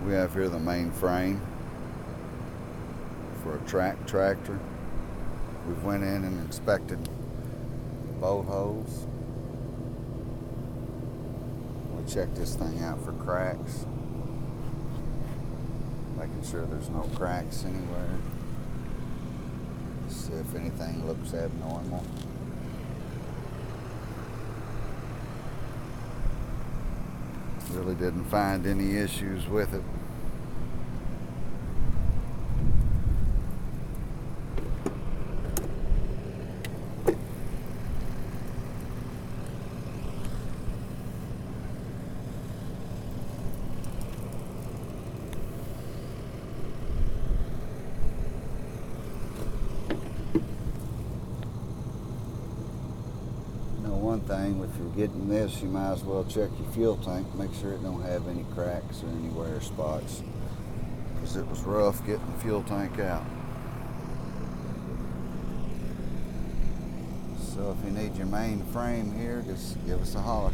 We have here the main frame for a tractor. We've went in and inspected bolt holes. We checked this thing out for cracks, making sure there's no cracks anywhere. See if anything looks abnormal. Really didn't find any issues with it. One thing, if you're getting this, you might as well check your fuel tank, make sure it don't have any cracks or any wear spots, because it was rough getting the fuel tank out. So if you need your main frame here, just give us a holler.